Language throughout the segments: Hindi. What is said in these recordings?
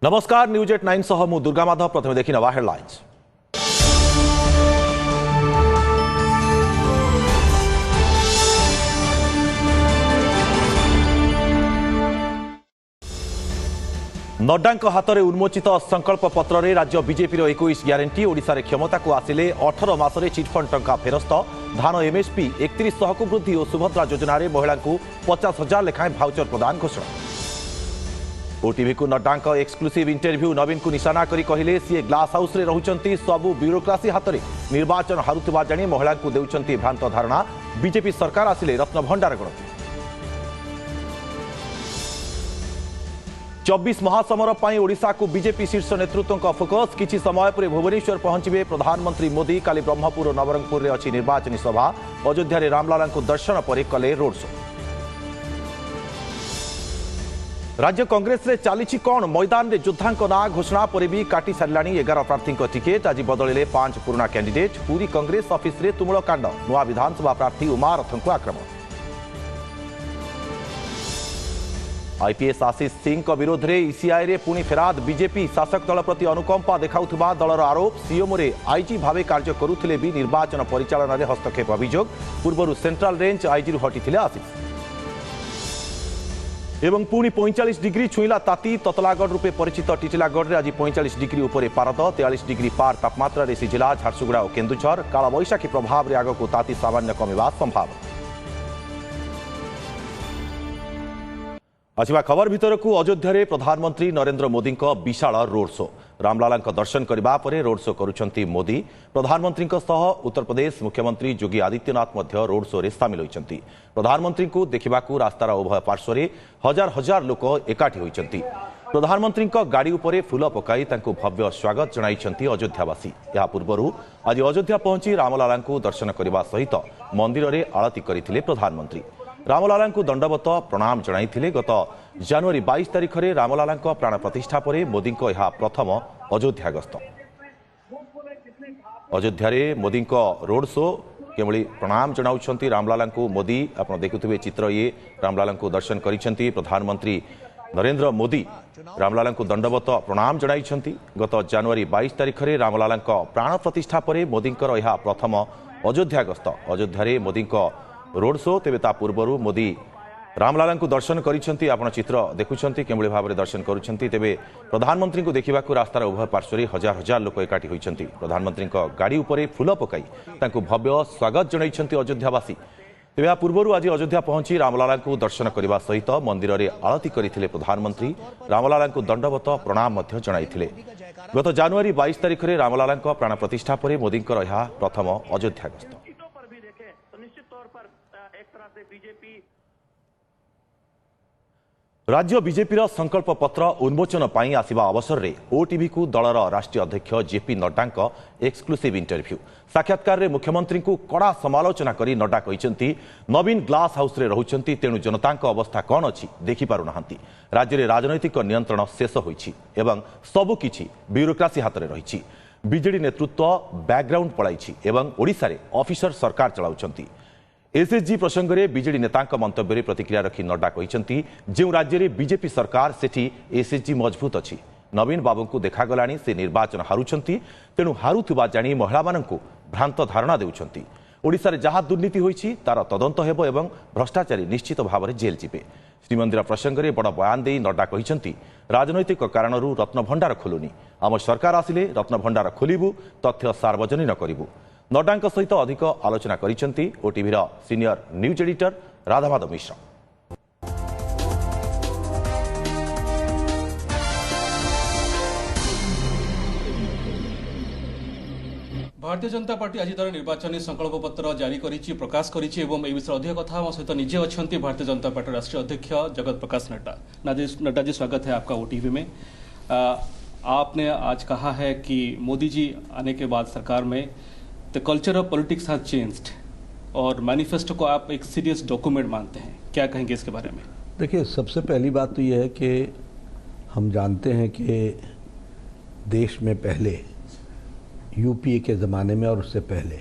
नमस्कार न्यूज 89 सह मु दुर्गा माधव। प्रथम देखि नवा हेडलाइंस। नड्डांक हाथ में उन्मोचित संकल्प पत्र रे राज्य बीजेपी 21 ग्यारंटी। ओडिशा रे क्षमता को आसिले 18 मासरे चिटफंड टंका फेरस्त। धान एमएसपी 3100 को वृद्धि और सुभद्रा योजना रे महिला को 50,000 लेखाएं भाउचर प्रदान घोषणा। ओटीवी को नड्डांक एक्सक्लूसिव इंटरव्यू। नवीन को निशाना करी कहिले सी ग्लास हाउस रे रहुचंती सबु ब्यूरोक्रासी हाथ में निर्वाचन हारुवा जानी महिला को देउचंती भ्रांत धारणा। बीजेपी सरकार आसिले रत्न भंडार गणति। 24 महासमर पर ओडिशा को बीजेपी शीर्ष नेतृत्व का फोकस। किछि समय पर भुवनेश्वर पहुंचे प्रधानमंत्री मोदी। काली ब्रह्मपुर और नवरंगपुर में अच्छी निर्वाचनी सभा। अयोध्या रे रामलाला को दर्शन पर कले रोड शो। राज्य कांग्रेस रे चली कौन मैदान रे योद्धांक ना घोषणा पर भी काटी साराणी 11 प्रार्थी टिकेट। आज बदलिले 5 पुराना कैंडिडेट। पूरी कांग्रेस ऑफिस रे तुमुल कांड। नुआ विधानसभा प्रार्थी उमारथ को आक्रमण। आईपीएस आशीष सिंह विरोध में ईसीआई रे पुणी फेराद। बीजेपी शासक दल प्रति अनुकंपा देखाउथुबा दलर आरोप। सीएमओ रे आईजी भावे कार्य करुथिले भी निर्वाचन परिचालन रे हस्तक्षेप अभियोग। पूर्व सेंट्रल रेंज आईजी हटिथिले आशीष। एवं पुणी 45 डिग्री छुईला ताती। ततलागढ़ रूपे परिचित टिटिलागढ़ में आज 45 डिग्री उपर पारद। 43 डिग्री पार तापमात्रा रे सिझिला झारसुगुड़ा और केन्दुझर। काल बैशाखी प्रभाव रे आगको ताती सामान्य कमिबा संभावना। आसवा खबर भितर को अयोध्या रे प्रधानमंत्री नरेंद्र मोदी विशाल रोड शो। रामलाला दर्शन करबा परे रोड शो करुछंती मोदी। प्रधानमंत्री सह उत्तर प्रदेश मुख्यमंत्री योगी आदित्यनाथ मध्य रोड शो रे शामिल होइछंती। प्रधानमंत्री को देखिबाकू रास्तार उभय पार्श्व रे हजार हजार लोक एकाठी होइछंती। प्रधानमंत्री गाड़ी उपरे फूल पकाई तांको भव्य स्वागत जणाइछंती अयोध्यावासी। या पूर्वरु आज अयोध्या पहुंची रामलाला दर्शन करबा सहित मंदिर रे आरती करिथिले प्रधानमंत्री। रामलाला को दंडवत प्रणाम जणाइथिले। गत जनवरी 22 तारिख में रामलाला प्राण प्रतिष्ठा पर मोदी यह प्रथम अयोध्या गस्त। अयोध्या रे मोदी रोड शो केवली प्रणाम जनाउछंती रामलाला को मोदी। आप देखुथिबे चित्र ये रामलाला को दर्शन करिसेंती प्रधानमंत्री नरेंद्र मोदी। रामलाला को दंडवत प्रणाम जणाइछंती। गत जनवरी 22 तारिख में रामलाला प्राण प्रतिष्ठा पर मोदी यह प्रथम अयोध्या गस्त। अयोध्या रे मोदी रोड शो। तेबे ता पूर्वरु मोदी रामलाला को दर्शन करिसेंती। आपण चित्र देखुछंती केवली भाव दर्शन करुछंती। तेबे प्रधानमंत्री को देखिबाकू रास्तार उभय पार्श्व हजार हजार लोक एकाठी होइछंती। प्रधानमंत्री गाड़ी उपरे फूल पकाई तांको भव्य स्वागत जणाइछंती अयोध्यावासी। तेबे पूर्वरु आज अयोध्या पहुंची रामलाला को दर्शन करबा सहित मंदिर रे आरती करिथिले प्रधानमंत्री। रामलाला को दंडवत प्रणाम मध्य जणाइथिले। गत जनवरी 22 तारिख में रामलाला प्राण प्रतिष्ठा पर मोदी यह प्रथम अयोध्या गस्त। राज्य बीजेपी संकल्प पत्र उन्मोचन पर आसिबा अवसर में ओटीवी को दलर राष्ट्रीय अध्यक्ष जेपी नड्डांक एक्सक्लूसिव इंटरव्यू। साक्षात्कार में मुख्यमंत्री को कड़ा समालोचना करी नड्डा कहिसेंती नवीन ग्लास हाउस रे रहुचंती। तेणु जनता अवस्था कौन अच्छी देखिपारु नाहंती। राज्य में राजनैतिक नियंत्रण शेष होइछि एवं सबुकिछि ब्यूरोक्रासी हाथ में रही। बीजेडी नेतृत्व बैकग्राउंड पळाइछि एवं ओडिशा रे ऑफिसर सरकार चलाउछंती। एसएचजी प्रसंग में बीजेडी नेता मंतव्य प्रतिक्रिया रखी नड्डा कहते जो राज्य में बीजेपी सरकार सेठी एसएचजी मजबूत अच्छी। नवीन बाबू को देखागला से निर्वाचन हारुंट। तेणु हारुवा जाणी महिला मानू भ्रांत धारणा देउछंती। ओडिशा रे जहाँ दुर्नीति होइछि तार तदंत हेबो एवं भ्रष्टाचारी निश्चित भाव में जेल जिबे। श्रीमंदिर प्रसंग में बड़ बयान दे नड्डा कहते राजनैतिक कारणरू रत्न भंडार खोलुनी। आम सरकार आसिले रत्न भंडार खोलिबु, तथ्य सार्वजनीन करिबु। नड्डा सहित अधिक आलोचना करिसेंती OTV senior news editor Radhamadhab Mishra. Bharatiya Janata party आज तार निर्वाचन संकल्प पत्र जारी प्रकाश करिछि एवं ए विषय अधिक कथा हम सहित निजे अच्छी भारतीय जनता पार्टी राष्ट्रीय अध्यक्ष जगत प्रकाश नड्डा। नड्डा जी, स्वागत है आपका ओटीवी में। आपने आज कहा है कि मोदी जी आने के बाद सरकार में the culture of politics has changed और मैनिफेस्टो को आप एक सीरियस डॉक्यूमेंट मानते हैं, क्या कहेंगे इसके बारे में? देखिए, सबसे पहली बात तो यह है कि हम जानते हैं कि देश में पहले यूपीए के ज़माने में और उससे पहले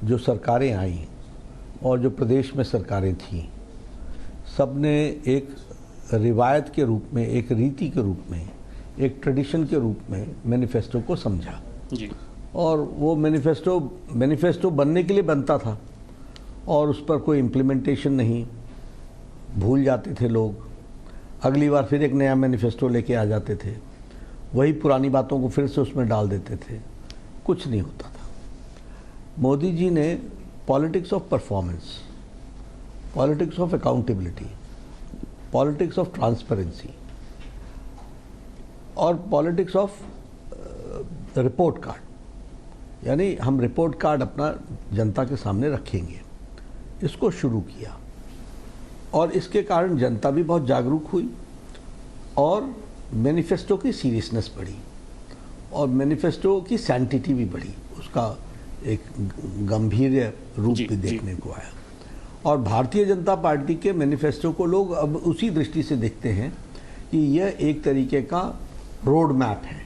जो सरकारें आईं और जो प्रदेश में सरकारें थीं, सब ने एक रिवायत के रूप में, एक रीति के रूप में एक ट्रेडिशन के रूप में मैनिफेस्टो को समझा। जी। और वो मैनिफेस्टो बनने के लिए बनता था और उस पर कोई इम्प्लीमेंटेशन नहीं, भूल जाते थे लोग, अगली बार फिर एक नया मैनिफेस्टो लेके आ जाते थे, वही पुरानी बातों को फिर से उसमें डाल देते थे, कुछ नहीं होता था। मोदी जी ने politics of performance, politics of accountability, politics of transparency और पॉलिटिक्स ऑफ रिपोर्ट कार्ड, यानी हम रिपोर्ट कार्ड अपना जनता के सामने रखेंगे, इसको शुरू किया। और इसके कारण जनता भी बहुत जागरूक हुई और मैनिफेस्टो की सीरियसनेस बढ़ी और मैनिफेस्टो की सैंटिटी भी बढ़ी, उसका एक गंभीर रूप भी देखने को आया। और भारतीय जनता पार्टी के मैनिफेस्टो को लोग अब उसी दृष्टि से देखते हैं कि यह एक तरीके का रोड मैप है,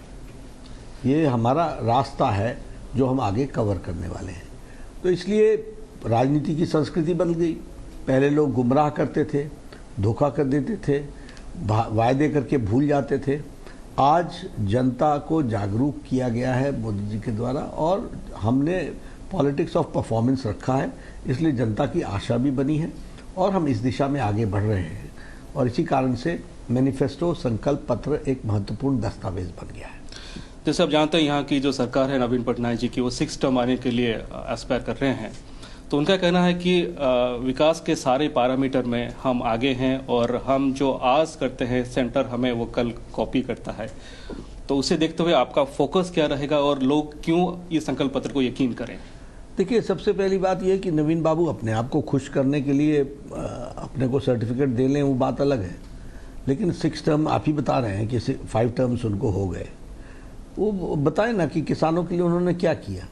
ये हमारा रास्ता है जो हम आगे कवर करने वाले हैं। तो इसलिए राजनीति की संस्कृति बदल गई। पहले लोग गुमराह करते थे, धोखा कर देते थे, वायदे करके भूल जाते थे। आज जनता को जागरूक किया गया है मोदी जी के द्वारा और हमने पॉलिटिक्स ऑफ परफॉर्मेंस रखा है, इसलिए जनता की आशा भी बनी है और हम इस दिशा में आगे बढ़ रहे हैं। और इसी कारण से मैनिफेस्टो, संकल्प पत्र एक महत्वपूर्ण दस्तावेज बन गया है। जैसे आप जानते हैं यहाँ की जो सरकार है नवीन पटनायक जी की, वो 6 टर्म आने के लिए एस्पायर कर रहे हैं। तो उनका कहना है कि विकास के सारे पैरामीटर में हम आगे हैं और हम जो आज करते हैं सेंटर हमें वो कल कॉपी करता है। तो उसे देखते हुए आपका फोकस क्या रहेगा और लोग क्यों ये संकल्प पत्र को यकीन करें? देखिए, सबसे पहली बात यह है कि नवीन बाबू अपने आप को खुश करने के लिए अपने को सर्टिफिकेट दे लें, वो बात अलग है। लेकिन 6 टर्म आप ही बता रहे हैं कि 5 टर्म्स उनको हो गए। वो बताएं ना कि किसानों के लिए उन्होंने क्या किया।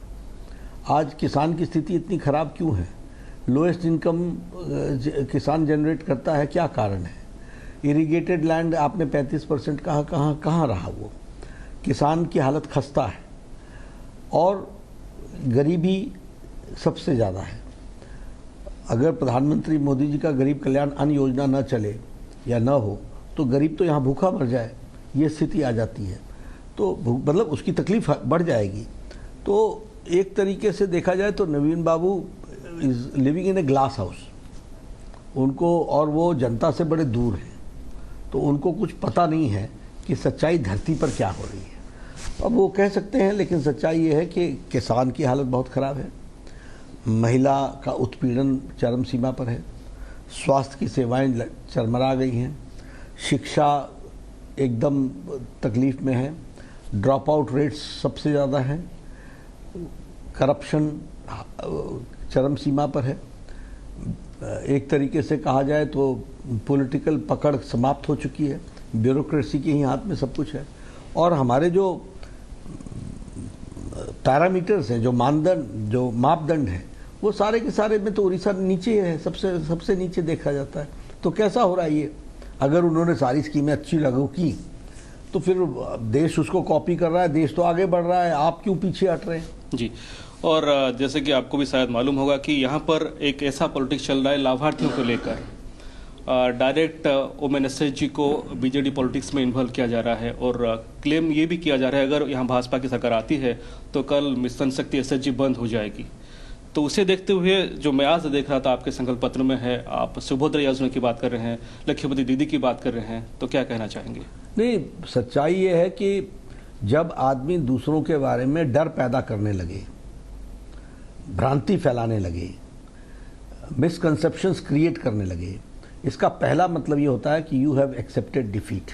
आज किसान की स्थिति इतनी खराब क्यों है? लोएस्ट इनकम किसान जनरेट करता है, क्या कारण है? इरिगेटेड लैंड आपने 35% कहाँ रहा? वो किसान की हालत खस्ता है और गरीबी सबसे ज़्यादा है। अगर प्रधानमंत्री मोदी जी का गरीब कल्याण अन्न योजना न चले या न हो तो गरीब तो यहाँ भूखा मर जाए, ये स्थिति आ जाती है। तो मतलब उसकी तकलीफ बढ़ जाएगी। तो एक तरीके से देखा जाए तो Naveen Babu is living in a glass house, उनको, और वो जनता से बड़े दूर हैं, तो उनको कुछ पता नहीं है कि सच्चाई धरती पर क्या हो रही है। अब वो कह सकते हैं, लेकिन सच्चाई ये है कि किसान की हालत बहुत ख़राब है, महिला का उत्पीड़न चरम सीमा पर है, स्वास्थ्य की सेवाएं चरमरा गई हैं, शिक्षा एकदम तकलीफ में है, ड्रॉप आउट रेट्स सबसे ज़्यादा हैं, करप्शन चरम सीमा पर है। एक तरीके से कहा जाए तो पॉलिटिकल पकड़ समाप्त हो चुकी है, ब्यूरोक्रेसी के ही हाथ में सब कुछ है। और हमारे जो पैरामीटर्स हैं, जो मानदंड, जो मापदंड हैं, वो सारे के सारे में तो उड़ीसा नीचे है, सबसे नीचे देखा जाता है। तो कैसा हो रहा है ये? अगर उन्होंने सारी स्कीमें अच्छी लागू की तो फिर देश उसको कॉपी कर रहा है, देश तो आगे बढ़ रहा है, आप क्यों पीछे हट रहे हैं? जी। और जैसे कि आपको भी शायद मालूम होगा कि यहाँ पर एक ऐसा पॉलिटिक्स चल रहा है लाभार्थियों को लेकर, डायरेक्ट ओमेन एसएच जी को बीजेडी पॉलिटिक्स में इन्वॉल्व किया जा रहा है और क्लेम ये भी किया जा रहा है अगर यहाँ भाजपा की सरकार आती है तो कल मिशन शक्ति एसएच जी बंद हो जाएगी। तो उसे देखते हुए जो मैं आज देख रहा था आपके संकल्प पत्र में है, आप सुभद्रा योजना की बात कर रहे हैं, लक्ष्मीपति दीदी की बात कर रहे हैं, तो क्या कहना चाहेंगे? नहीं, सच्चाई ये है कि जब आदमी दूसरों के बारे में डर पैदा करने लगे, भ्रांति फैलाने लगे, मिसकंसेप्शंस क्रिएट करने लगे, इसका पहला मतलब ये होता है कि यू हैव एक्सेप्टेड डिफीट।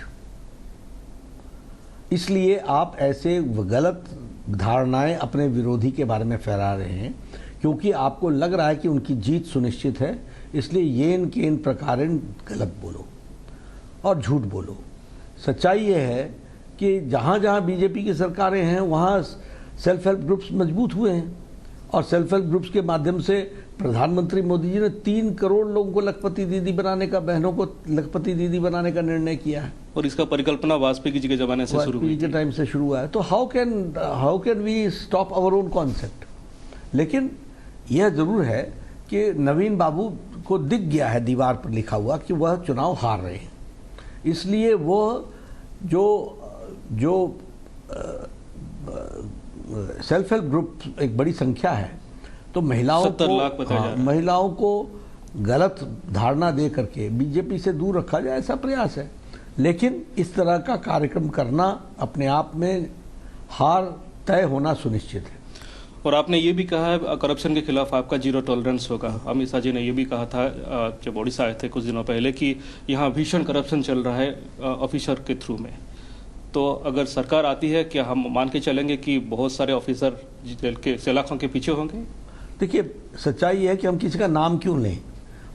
इसलिए आप ऐसे गलत धारणाएं अपने विरोधी के बारे में फैला रहे हैं क्योंकि आपको लग रहा है कि उनकी जीत सुनिश्चित है, इसलिए येन केन प्रकारेण गलत बोलो और झूठ बोलो। सच्चाई ये है कि जहाँ जहाँ बीजेपी की सरकारें हैं वहाँ सेल्फ हेल्प ग्रुप्स मजबूत हुए हैं और सेल्फ हेल्प ग्रुप्स के माध्यम से प्रधानमंत्री मोदी जी ने 3 करोड़ लोगों को लखपति दीदी बनाने का, बहनों को लखपति दीदी बनाने का निर्णय किया है। और इसका परिकल्पना वाजपेयी जी के जमाने से शुरू हुई, के टाइम से शुरू हुआ है। तो how can we stop our own concept? लेकिन यह जरूर है कि नवीन बाबू को दिख गया है दीवार पर लिखा हुआ कि वह चुनाव हार रहे हैं, इसलिए वह जो जो सेल्फ हेल्प ग्रुप एक बड़ी संख्या है, तो महिलाओं 70 लाख बताया जा रहा है। महिलाओं को गलत धारणा दे करके बीजेपी से दूर रखा जाए, ऐसा प्रयास है। लेकिन इस तरह का कार्यक्रम करना अपने आप में हार तय होना सुनिश्चित है। और आपने ये भी कहा है करप्शन के खिलाफ आपका जीरो टॉलरेंस होगा। अमित शाह जी ने ये भी कहा था जब ओडिशा आए थे कुछ दिनों पहले कि यहाँ भीषण करप्शन चल रहा है ऑफिसर के थ्रू में। तो अगर सरकार आती है, क्या हम मान के चलेंगे कि बहुत सारे ऑफिसर जेल के सलाखों के पीछे होंगे? देखिए, सच्चाई है कि हम किसी का नाम क्यों लें,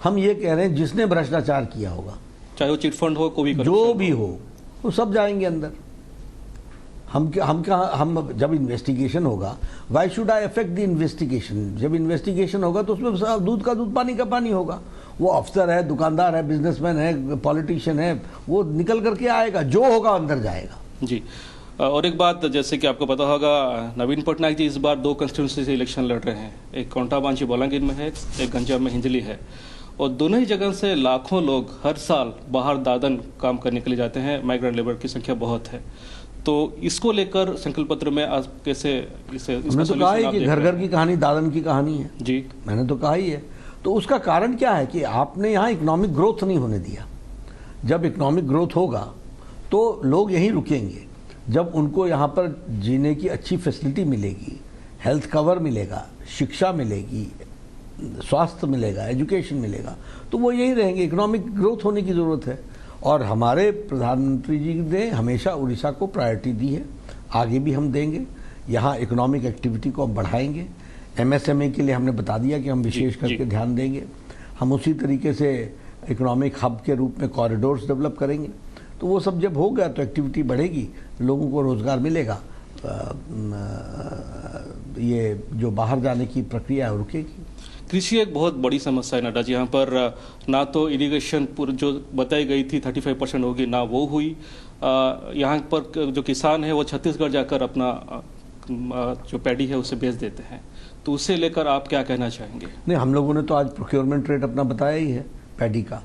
हम ये कह रहे हैं जिसने भ्रष्टाचार किया होगा, चाहे वो चिटफंड हो, कोई भी जो भी हो, वो सब जाएंगे अंदर। हम जब इन्वेस्टिगेशन होगा, why should I affect the investigation? जब इन्वेस्टिगेशन होगा तो उसमें दूध का दूध पानी का पानी होगा। वो अफसर है, दुकानदार है, बिजनेसमैन है, पॉलिटिशियन है, वो निकल करके आएगा, जो होगा अंदर जाएगा। जी। और एक बात, जैसे कि आपको पता होगा, नवीन पटनायक जी इस बार 2 कंस्टिट्यूंसी से इलेक्शन लड़ रहे हैं। एक कोंटाबांची बलांगीर में है, एक गंजाम में हिंजली है। और दोनों ही जगह से लाखों लोग हर साल बाहर दादन काम करने के लिए जाते हैं। माइग्रेंट लेबर की संख्या बहुत है। तो इसको लेकर संकल्प पत्र में आज कैसे मैंने तो कहा है कि घर घर की कहानी दादन की कहानी है जी, मैंने तो कहा ही है। तो उसका कारण क्या है कि आपने यहाँ इकोनॉमिक ग्रोथ नहीं होने दिया। जब इकोनॉमिक ग्रोथ होगा तो लोग यहीं रुकेंगे। जब उनको यहाँ पर जीने की अच्छी फैसिलिटी मिलेगी, हेल्थ कवर मिलेगा, शिक्षा मिलेगी, स्वास्थ्य मिलेगा, एजुकेशन मिलेगा, तो वो यहीं रहेंगे। इकोनॉमिक ग्रोथ होने की ज़रूरत है। और हमारे प्रधानमंत्री जी ने हमेशा उड़ीसा को प्रायोरिटी दी है, आगे भी हम देंगे। यहाँ इकोनॉमिक एक्टिविटी को हम बढ़ाएंगे। MSME के लिए हमने बता दिया कि हम विशेष करके ध्यान देंगे। हम उसी तरीके से इकोनॉमिक हब के रूप में कॉरिडोर्स डेवलप करेंगे। तो वो सब जब हो गया तो एक्टिविटी बढ़ेगी, लोगों को रोज़गार मिलेगा, ये जो बाहर जाने की प्रक्रिया है रुकेगी। कृषि एक बहुत बड़ी समस्या है नड्डा जी। यहाँ पर ना तो इरिगेशन जो बताई गई थी 35% होगी, ना वो हुई। यहाँ पर जो किसान है वो छत्तीसगढ़ जाकर अपना जो पैडी है उसे बेच देते हैं। तो उसे लेकर आप क्या कहना चाहेंगे? नहीं, हम लोगों ने तो आज प्रोक्योरमेंट रेट अपना बताया ही है पैडी का।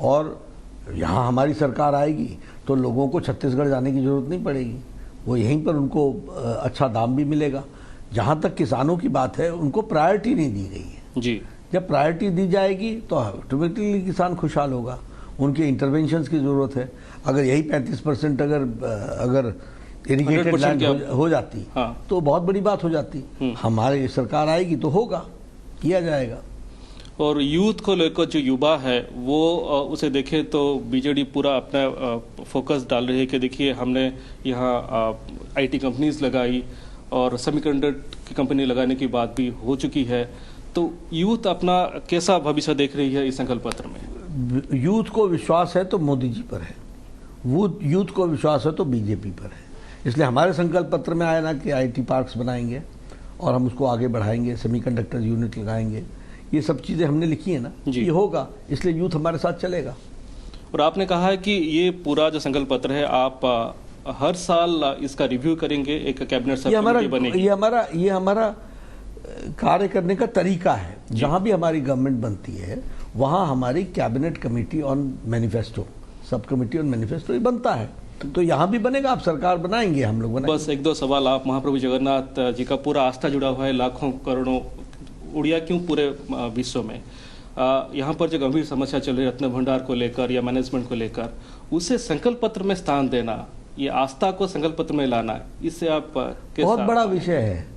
और यहाँ हमारी सरकार आएगी तो लोगों को छत्तीसगढ़ जाने की जरूरत नहीं पड़ेगी, वो यहीं पर उनको अच्छा दाम भी मिलेगा। जहाँ तक किसानों की बात है, उनको प्रायोरिटी नहीं दी गई है जी। जब प्रायोरिटी दी जाएगी तो ऑटोमेटिकली किसान खुशहाल होगा। उनके इंटरवेंशंस की ज़रूरत है। अगर यही 35% अगर इरिगेटेड लैंड हो जाती तो बहुत बड़ी बात हो जाती। हमारी सरकार आएगी तो होगा, किया जाएगा। और यूथ को लेकर जो युवा है वो उसे देखें तो बीजेडी पूरा अपना फोकस डाल रही है कि देखिए हमने यहाँ IT कंपनीज लगाई और सेमीकंडक्टर की कंपनी लगाने की बात भी हो चुकी है। तो यूथ अपना कैसा भविष्य देख रही है इस संकल्प पत्र में? यूथ को विश्वास है तो मोदी जी पर है, वो यूथ को विश्वास है तो बीजेपी पर है। इसलिए हमारे संकल्प पत्र में आया ना कि IT पार्क्स बनाएंगे और हम उसको आगे बढ़ाएंगे, सेमीकंडक्टर यूनिट लगाएंगे। ये सब चीज़ें हमने लिखी है ना, ये होगा, इसलिए यूथ हमारे साथ चलेगा। और आपने कहा है कि ये पूरा जो संकल्प पत्र है आप हर साल इसका रिव्यू करेंगे, एक कैबिनेट सब कमेटी बनेगी। ये हमारा कार्य करने का तरीका है। जहां भी हमारी गवर्नमेंट बनती है वहां हमारी cabinet committee on manifesto, sub committee on manifesto ये बनता है। तो यहाँ भी बनेगा, आप सरकार बनाएंगे, हम लोग बनाएंगे। बस 1-2 सवाल। आप महाप्रभु जगन्नाथ जी का पूरा आस्था जुड़ा हुआ है लाखों करोड़ों उड़िया क्यों पूरे विश्व में। यहाँ पर जो गंभीर समस्या चल रही है रत्न भंडार को लेकर या मैनेजमेंट को लेकर, उसे संकल्प पत्र में स्थान देना, ये आस्था को संकल्प पत्र में लाना, इससे आप बहुत बड़ा विषय है।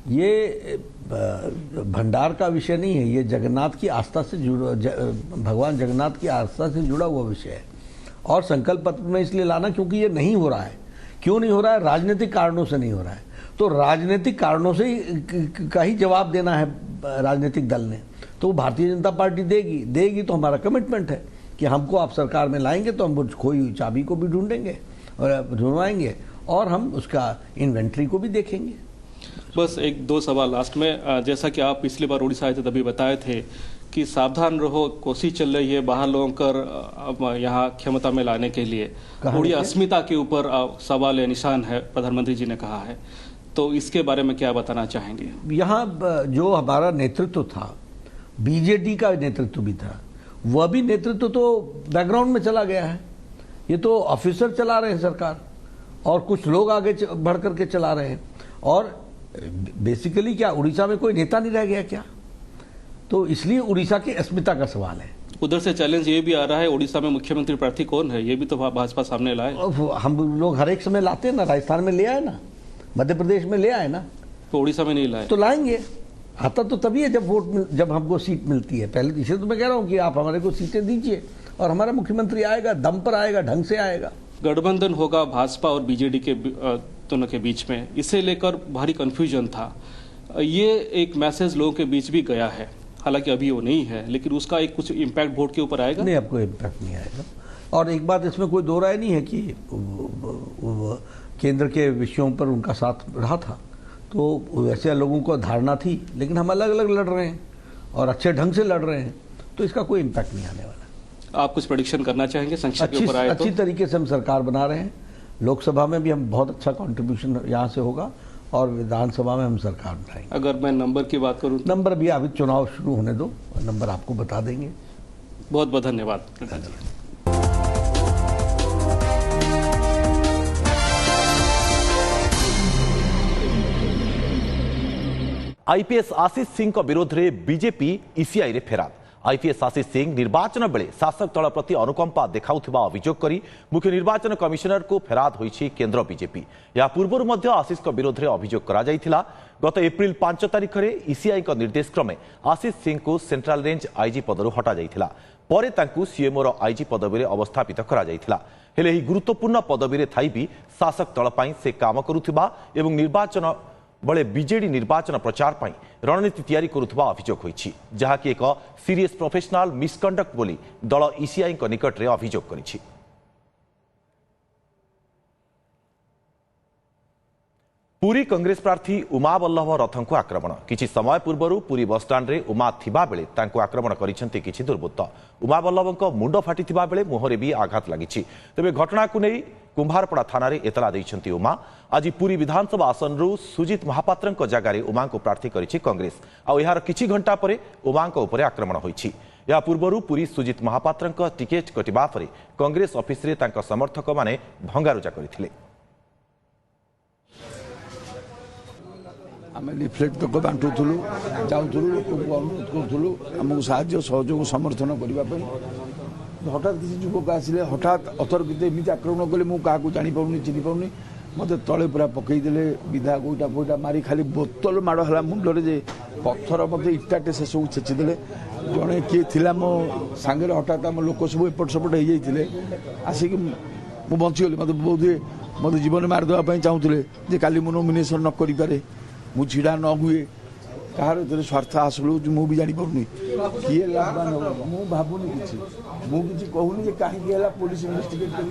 ये भंडार का विषय नहीं है, ये जगन्नाथ की आस्था से जुड़ा, भगवान जगन्नाथ की आस्था से जुड़ा हुआ विषय है। और संकल्प पत्र में इसलिए लाना क्योंकि ये नहीं हो रहा है। क्यों नहीं हो रहा है? राजनीतिक कारणों से नहीं हो रहा है। तो राजनीतिक कारणों से का ही जवाब देना है राजनीतिक दल ने, तो भारतीय जनता पार्टी देगी तो हमारा कमिटमेंट है कि हमको आप सरकार में लाएंगे तो हम खोई हुई चाबी को भी ढूंढेंगे और ढूंढवाएंगे और हम उसका इन्वेंट्री को भी देखेंगे। बस 1-2 सवाल लास्ट में। जैसा कि आप पिछली बार उड़ीसा आए थे तभी बताए थे कि सावधान रहो, कोशिश चल रही है बाहर लोगों कर यहाँ क्षमता में लाने के लिए। उड़िया अस्मिता के ऊपर सवाल या निशान है, प्रधानमंत्री जी ने कहा है, तो इसके बारे में क्या बताना चाहेंगे? यहाँ जो हमारा नेतृत्व था, बीजेडी का नेतृत्व भी था, वह भी नेतृत्व तो बैकग्राउंड में चला गया है। ये तो ऑफिसर चला रहे हैं सरकार, और कुछ लोग आगे बढ़ करके चला रहे हैं। और बेसिकली क्या उड़ीसा में कोई नेता नहीं रह गया क्या? तो इसलिए उड़ीसा की अस्मिता का सवाल है। उधर से चैलेंज ये भी आ रहा है, उड़ीसा में मुख्यमंत्री प्रार्थी कौन है, ये भी तो भाजपा सामने लाए। हम लोग हर एक समय लाते हैं ना, राजस्थान में ले आए ना, मध्य प्रदेश में ले आए ना, तो उड़ीसा में नहीं लाए तो लाएंगे। आता तो तभी है जब हमको सीट मिलती है। पहले इसलिए तो मैं कह रहा हूँ कि आप हमारे को सीटें दीजिए और हमारा मुख्यमंत्री आएगा, दम पर आएगा, ढंग से आएगा। गठबंधन होगा भाजपा और बीजेडी के दोनों के बीच में, इसे लेकर भारी कंफ्यूजन था। ये एक मैसेज लोगों के बीच भी गया है, हालांकि अभी वो नहीं है, लेकिन उसका एक कुछ इम्पैक्ट वोट के ऊपर आएगा। नहीं, अब कोई इम्पैक्ट नहीं आएगा। और एक बात इसमें कोई दो राय नहीं है कि केंद्र के विषयों पर उनका साथ रहा था, तो वैसे लोगों को धारणा थी, लेकिन हम अलग अलग लड़ रहे हैं और अच्छे ढंग से लड़ रहे हैं, तो इसका कोई इम्पैक्ट नहीं आने वाला। आप कुछ प्रेडिक्शन करना चाहेंगे संक्षिप्त के ऊपर आए तो? अच्छी तरीके से हम सरकार बना रहे हैं। लोकसभा में भी हम बहुत अच्छा कंट्रीब्यूशन यहाँ से होगा और विधानसभा में हम सरकार बनाएंगे। अगर मैं नंबर की बात करूँ, नंबर भी अभी चुनाव शुरू होने दो, नंबर आपको बता देंगे। बहुत बहुत धन्यवाद। आईपीएस आशीष सिंह विरोध में बीजेपी ईसीआई रे फेराद। आईपीएस आशीष सिंह निर्वाचन बेले शासक दल प्रति अनुकंपा देखाउथिबा अभियोग करी मुख्य निर्वाचन कमिशनर को फेराद होईछि केंद्र बीजेपी। या पूर्व मध्य आशीष विरोध में अभियोग करा जायथिला। गत एप्रिल 5 तारिख में ईसीआई निर्देश क्रमे आशीष सिंह को सेंट्रल रेंज आईजी पदरू हटा जायथिला। परे तांकु सीएमओ रो आईजी पदवी अवस्थापित करा जायथिला। हेले ही गुरुत्वपूर्ण पदवी थाई भी शासक दल पई से काम करुथिबा एवं निर्वाचन बड़े बीजेडी निर्वाचन प्रचार पर रणनीति तैयारी करुवा अभियोग होईछि, जहाकी एक सीरियस प्रोफेशनल मिसकंडक्ट बोली दल ईसीआई निकट में अभियोग करिछि। पुरी कांग्रेस प्रार्थी उमा बल्लभ रथं को आक्रमण। किछि समय पूर्व पुरी बसस्टाण्ड रे उमा थिबा बेले तांको आक्रमण करिसेंति किछि दुर्बृत्त। उमा बल्लभଙ୍କ मुंड फाटिथिबा बेले मुहरे भी आघात लागिछि। तबे घटना को नै कुंभारपड़ा थाना रे एतला दैछंती उमा। आज पुरी विधानसभा आसनरु सुजित महापात्रଙ୍କ जगारे उमा को प्रार्थी करिछि कांग्रेस। आ एहार किछि घंटा परे उमाଙ୍କ उपरे आक्रमण होईछि। या पूर्व पुरी सुजित महापात्रଙ୍କ टिकेट कटिबा परे कांग्रेस ऑफिस रे तांको समर्थक माने भंगारुजा करिथिले। आम लिफलेट तक बांटुलु जाऊँ लोक अनुरोध करूँ आमको साहाय्य सहयोग समर्थन करने। हठात किसी युवक आसिले हठात अतर्कित एमती आक्रमण कले मुझे क्या जापारूनी चिन्ह पाऊनी मत तले पूरा पकईदे विधा गोईटा फोईटा मारी खाली बोतल माड़ है मुंडे जे पत्थर मत इटाटे से सब छेचिदे। जड़े किए थी मो सांगे हठात आम लोक सब एपट सेपट हो जाते आसिक मुझे बचीगली मत बहुत मत जीवन मारिदेवाई चाहूले जे काली मु नॉमिनेशन न करें मु छिड़ा न हुए कहार स्वार्थ हासिल हो मुझे जापारूनी किए लाभवान हम मुझे भावुनी कि मुझे कहूनी कहीं पुलिस इन्वेस्टिगेट कर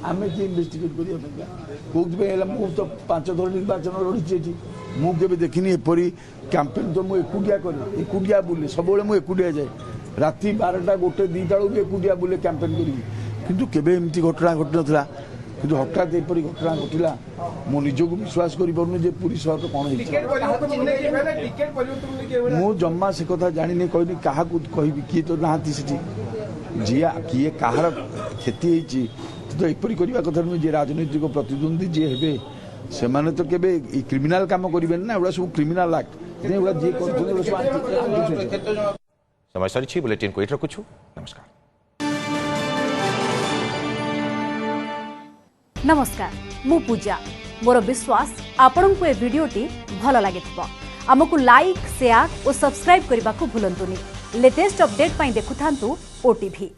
आम किए इन्वेस्टिगेट करने मुझे तो 5 थर निर्वाचन लड़ी मुझे देखनी एपरी कैंपेन तो मुझे एकुटिया करे एकुटिया बुले सब मुझे एकुटिया जाए राति 12टा 1 2टा भी एकुटिया बुले कैंपेन करी एमती घटना घटी नाला कि हठात एपरी घटना घटला मो निजक विश्वास कर पुरी सहर कौन मु जमा से कथा जानी कहनी क्या कह किए तो नहांती से जी किए कहार क्षति तो एपरी करने कथा नुहे जी राजनैतिक प्रतिद्वंदी जी हे से माने तो केबे क्रिमिनाल काम करेंगे ना एवं सब क्रिमिनाल एक्ट जी समय सरी बुलेटिन को रखुछु। नमस्कार। नमस्कार मु पूजा मोर विश्वास आपण को ए वीडियोटी भल लगे आमको लाइक शेयर और सब्सक्राइब करने को भूलंतुनि। लेटेस्ट अपडेट पाई देखुथांतु ओटीवी।